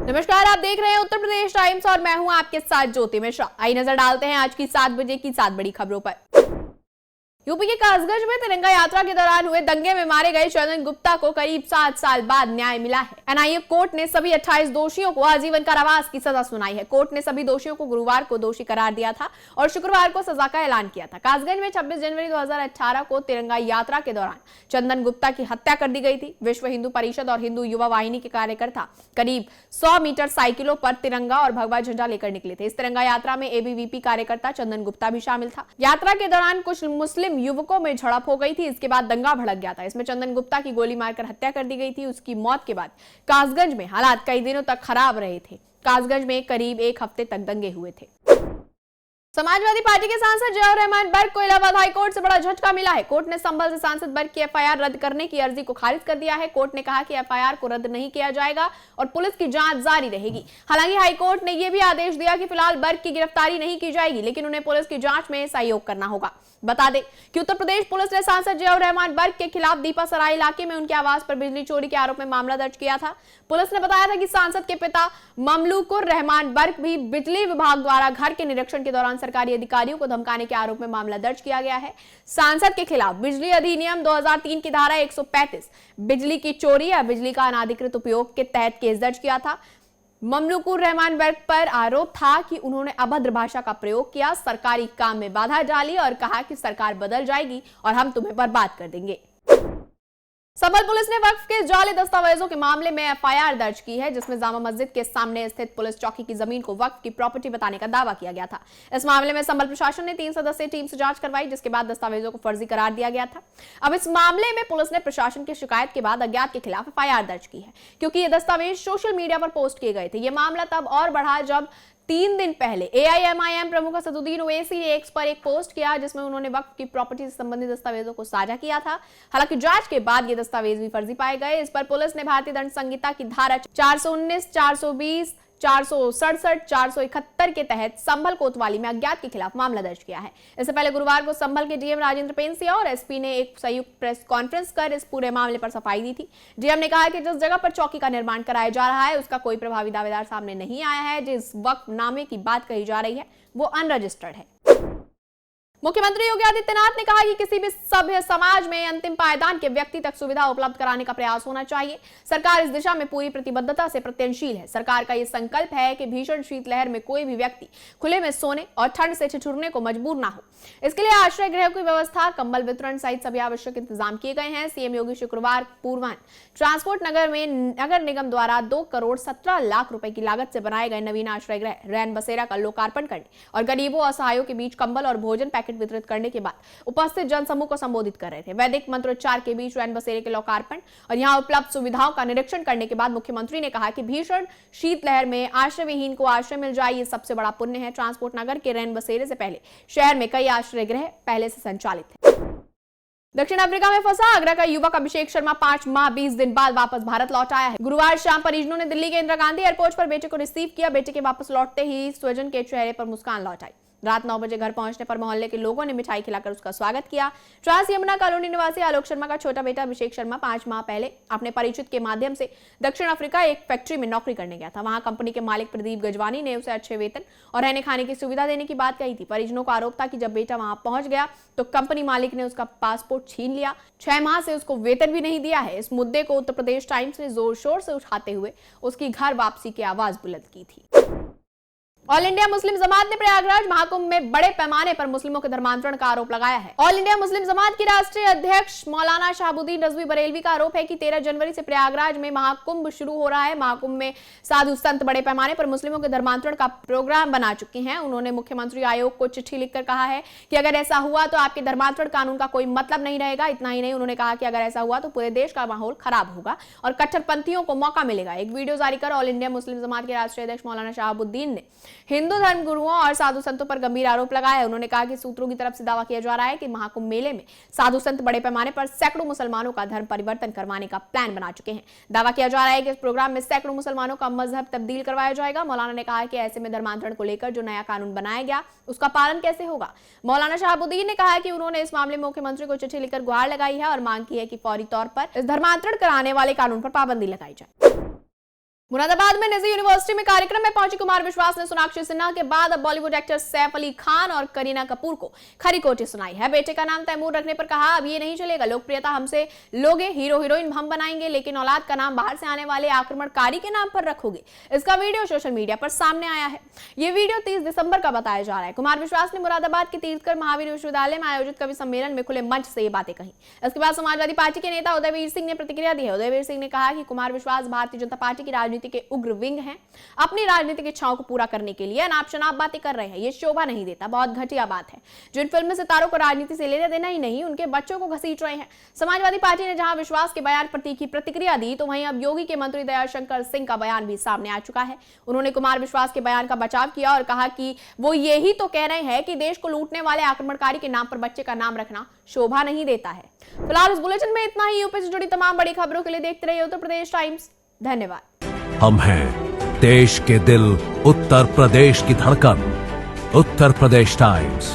नमस्कार, आप देख रहे हैं उत्तर प्रदेश टाइम्स और मैं हूं आपके साथ ज्योति मिश्रा। आइए नजर डालते हैं आज की 7 बजे की 7 बड़ी खबरों पर। यूपी के कासगंज में तिरंगा यात्रा के दौरान हुए दंगे में मारे गए चंदन गुप्ता को करीब 7 साल बाद न्याय मिला है। एनआईए कोर्ट ने सभी 28 दोषियों को आजीवन कारावास की सजा सुनाई है। कोर्ट ने सभी दोषियों को गुरुवार को दोषी करार दिया था और शुक्रवार को सजा का ऐलान किया था। कासगंज में 26 जनवरी 2018 को तिरंगा यात्रा के दौरान चंदन गुप्ता की हत्या कर दी गई थी। विश्व हिंदू परिषद और हिंदू युवा वाहिनी के कार्यकर्ता करीब 100 मीटर साइकिलों पर तिरंगा और भगवा झंडा लेकर निकले थे। इस तिरंगा यात्रा में एबीवीपी कार्यकर्ता चंदन गुप्ता भी शामिल था। यात्रा के दौरान कुछ मुस्लिम युवकों में झड़प हो गई थी। इसके बाद दंगा भड़क गया था। इसमें चंदन गुप्ता की गोली मारकर हत्या कर दी गई थी। उसकी मौत के बाद कासगंज में हालात कई दिनों तक खराब रहे थे। कासगंज में करीब 1 हफ्ते तक दंगे हुए थे। समाजवादी पार्टी के सांसद जियाउर रहमान बर्क को इलाहाबाद हाईकोर्ट से बड़ा झटका मिला है। कोर्ट ने संभल से सांसद बर्क की एफआईआर रद्द करने की अर्जी को खारिज कर दिया है। कोर्ट ने कहा कि एफआईआर को रद्द नहीं किया जाएगा और पुलिस की जांच जारी रहेगी। हालांकि हाईकोर्ट ने यह भी आदेश दिया कि फिलहाल बर्क की गिरफ्तारी नहीं की जाएगी, लेकिन उन्हें पुलिस की जांच में सहयोग करना होगा। बता दें कि उत्तर प्रदेश पुलिस ने सांसद जियाउर रहमान बर्क के खिलाफ दीपा सराय इलाके में उनके आवास पर बिजली चोरी के आरोप में मामला दर्ज किया था। पुलिस ने बताया था कि सांसद के पिता ममलूकुर रहमान बर्क भी बिजली विभाग द्वारा घर के निरीक्षण के दौरान सरकारी अधिकारियों को धमकाने के आरोप में मामला दर्ज किया गया है। सांसद के खिलाफ बिजली अधिनियम 2003 की धारा 135 बिजली की चोरी या बिजली का अनाधिकृत उपयोग के तहत केस दर्ज किया था। ममलूकुर रहमान बर्क पर आरोप था कि उन्होंने अभद्र भाषा का प्रयोग किया, सरकारी काम में बाधा डाली और कहा कि सरकार बदल जाएगी और हम तुम्हें बर्बाद कर देंगे। संभल पुलिस ने वक्फ के जाली दस्तावेजों के मामले में एफआईआर दर्ज की है, जिसमें जामा मस्जिद के सामने स्थित पुलिस चौकी की जमीन को वक्फ की प्रॉपर्टी बताने का दावा किया गया था। इस मामले में संभल प्रशासन ने 3 सदस्यीय टीम से जांच करवाई, जिसके बाद दस्तावेजों को फर्जी करार दिया गया था। अब इस मामले में पुलिस ने प्रशासन की शिकायत के बाद अज्ञात के खिलाफ एफआईआर दर्ज की है, क्योंकि ये दस्तावेज सोशल मीडिया पर पोस्ट किए गए थे। यह मामला तब और बढ़ा जब 3 दिन पहले एआईएमआईएम प्रमुख असदुद्दीन ओवैसी ने एक्स पर एक पोस्ट किया, जिसमें उन्होंने वक्फ की प्रॉपर्टी से संबंधित दस्तावेजों को साझा किया था। हालांकि जांच के बाद ये दस्तावेज भी फर्जी पाए गए। इस पर पुलिस ने भारतीय दंड संहिता की धारा 419, 420, 467, 471 के तहत संभल कोतवाली में अज्ञात के खिलाफ मामला दर्ज किया है। इससे पहले गुरुवार को संभल के डीएम राजेंद्र पेंसिया और एसपी ने एक संयुक्त प्रेस कॉन्फ्रेंस कर इस पूरे मामले पर सफाई दी थी। डीएम ने कहा कि जिस जगह पर चौकी का निर्माण कराया जा रहा है उसका कोई प्रभावी दावेदार सामने नहीं आया है। जिस वक्फ नामे की बात कही जा रही है वो अनरजिस्टर्ड है। मुख्यमंत्री योगी आदित्यनाथ ने कहा कि किसी भी सभ्य समाज में अंतिम पायदान के व्यक्ति तक सुविधा उपलब्ध कराने का प्रयास होना चाहिए। सरकार इस दिशा में पूरी प्रतिबद्धता से प्रत्यनशील है। सरकार का यह संकल्प है कि भीषण शीतलहर में कोई भी व्यक्ति खुले में सोने और ठंड से ठिठुरने को मजबूर ना हो। इसके लिए आश्रय गृह की व्यवस्था, कंबल वितरण सहित सभी आवश्यक इंतजाम किए गए हैं। सीएम योगी शुक्रवार पूर्वाह्न ट्रांसपोर्ट नगर में नगर निगम द्वारा 2 करोड़ 17 लाख रुपए की लागत से बनाए गए नवीन आश्रय गृह रैन बसेरा का लोकार्पण करने और गरीबों असहायों के बीच कंबल और भोजन पैकेट वितरित करने के बाद उपस्थित जनसमूह को संबोधित कर रहे थे। वैदिक मंत्रोच्चार के बीच रैन बसेरे के लोकार्पण और यहां उपलब्ध सुविधाओं का निरीक्षण करने के बाद मुख्यमंत्री ने कहा कि भीषण शीतलहर में आश्रय विहीन को आश्रय मिल जाए, ये सबसे बड़ा पुण्य है। ट्रांसपोर्ट नगर के रैन बसेरे से पहले शहर में कई आश्रय गृह पहले से संचालित थे। दक्षिण अफ्रीका में फंसा आगरा का युवक अभिषेक शर्मा 5 माह 20 दिन बाद वापस भारत लौट आया है। गुरुवार शाम परिजनों ने दिल्ली के इंदिरा गांधी एयरपोर्ट पर बेटे को रिसीव किया। बेटे के वापस लौटते ही स्वजन के चेहरे पर मुस्कान लौट आई। रात 9 बजे घर पहुंचने पर मोहल्ले के लोगों ने मिठाई खिलाकर उसका स्वागत किया। ट्रांस यमुना कॉलोनी निवासी आलोक शर्मा का छोटा बेटा अभिषेक शर्मा 5 माह पहले अपने परिचित के माध्यम से दक्षिण अफ्रीका एक फैक्ट्री में नौकरी करने गया था। वहां कंपनी के मालिक प्रदीप गजवानी ने उसे अच्छे वेतन और रहने खाने की सुविधा देने की बात कही थी। परिजनों का आरोप था कि जब बेटा वहां पहुंच गया तो कंपनी मालिक ने उसका पासपोर्ट छीन लिया। 6 माह से उसको वेतन भी नहीं दिया है। इस मुद्दे को उत्तर प्रदेश टाइम्स ने जोर शोर से उठाते हुए उसकी घर वापसी की आवाज बुलंद की थी। ऑल इंडिया मुस्लिम जमात ने प्रयागराज महाकुंभ में बड़े पैमाने पर मुस्लिमों के धर्मांतरण का आरोप लगाया है। ऑल इंडिया मुस्लिम जमात की राष्ट्रीय अध्यक्ष मौलाना शहाबुद्दीन रजवी बरेलवी का आरोप है कि 13 जनवरी से प्रयागराज में महाकुंभ शुरू हो रहा है। महाकुंभ में साधु संत बड़े पैमाने पर मुस्लिमों के धर्मांतरण का प्रोग्राम बना चुके हैं। उन्होंने मुख्यमंत्री आयोग को चिट्ठी लिखकर कहा है कि अगर ऐसा हुआ तो आपके धर्मांतरण कानून का कोई मतलब नहीं रहेगा। इतना ही नहीं, उन्होंने कहा कि अगर ऐसा हुआ तो पूरे देश का माहौल खराब होगा और कट्टरपंथियों को मौका मिलेगा। एक वीडियो जारी कर ऑल इंडिया मुस्लिम जमात के राष्ट्रीय अध्यक्ष मौलाना शहाबुद्दीन ने हिंदू धर्म गुरुओं और साधु संतों पर गंभीर आरोप लगाया। उन्होंने कहा कि सूत्रों की तरफ से दावा किया जा रहा है कि महाकुंभ मेले में साधु संत बड़े पैमाने पर सैकड़ों मुसलमानों का धर्म परिवर्तन करवाने का प्लान बना चुके हैं। दावा किया जा रहा है कि इस प्रोग्राम में सैकड़ों मुसलमानों का मजहब तब्दील करवाया जाएगा। मौलाना ने कहा कि ऐसे में धर्मांतरण को लेकर जो नया कानून बनाया गया उसका पालन कैसे होगा। मौलाना शहाबुद्दीन ने कहा कि उन्होंने इस मामले में मुख्यमंत्री को चिट्ठी लिखकर गुहार लगाई है और मांग की है कि फौरी तौर पर इस धर्मांतरण कराने वाले कानून पर पाबंदी लगाई जाए। मुरादाबाद में निजी यूनिवर्सिटी में कार्यक्रम में पहुंची कुमार विश्वास ने सोनाक्षी सिन्हा के बाद अब बॉलीवुड एक्टर सैफ अली खान और करीना कपूर को खरी खोटी सुनाई है। बेटे का नाम तैमूर रखने पर कहा, अब ये नहीं चलेगा, लोकप्रियता हमसे लोगे, हीरो हीरोइन हम बनाएंगे, लेकिन औलाद का नाम बाहर से आने वाले आक्रमणकारी के नाम पर रखोगे। इसका वीडियो सोशल मीडिया पर सामने आया है। ये वीडियो 30 दिसंबर का बताया जा रहा है। कुमार विश्वास ने मुरादाबाद के तीर्थकर महावीर विश्वविद्यालय में आयोजित कवि सम्मेलन में खुले मंच से ये बातें कही। इसके बाद समाजवादी पार्टी के नेता उदयवीर सिंह ने प्रतिक्रिया दी है। उदयवीर सिंह ने कहा कि कुमार विश्वास भारतीय जनता पार्टी की राजनीति के उग्र विंग हैं। अपनी राजनीतिक इच्छाओं को पूरा करने के लिए अनाप शनाप बातें कर रहे हैं। ये शोभा नहीं देता, बहुत घटिया बात है। जिन फिल्म सितारों को राजनीति से लेना देना ही नहीं, उनके बच्चों को घसीट रहे हैं। समाजवादी पार्टी ने जहां विश्वास के बयान पर तीखी प्रतिक्रिया दी, तो वहीं अब योगी के मंत्री दयाशंकर सिंह का बयान भी सामने आ चुका है। उन्होंने कुमार विश्वास के बयान का बचाव किया और कहा कि वो यही तो कह रहे हैं कि देश को लूटने वाले आक्रमणकारी के नाम पर बच्चे का नाम रखना शोभा नहीं देता है। फिलहाल इस बुलेटिन में इतना ही। यूपी से जुड़ी तमाम बड़ी खबरों के लिए देखते रहिए उत्तर प्रदेश टाइम्स। धन्यवाद। हम हैं देश के दिल, उत्तर प्रदेश की धड़कन, उत्तर प्रदेश टाइम्स।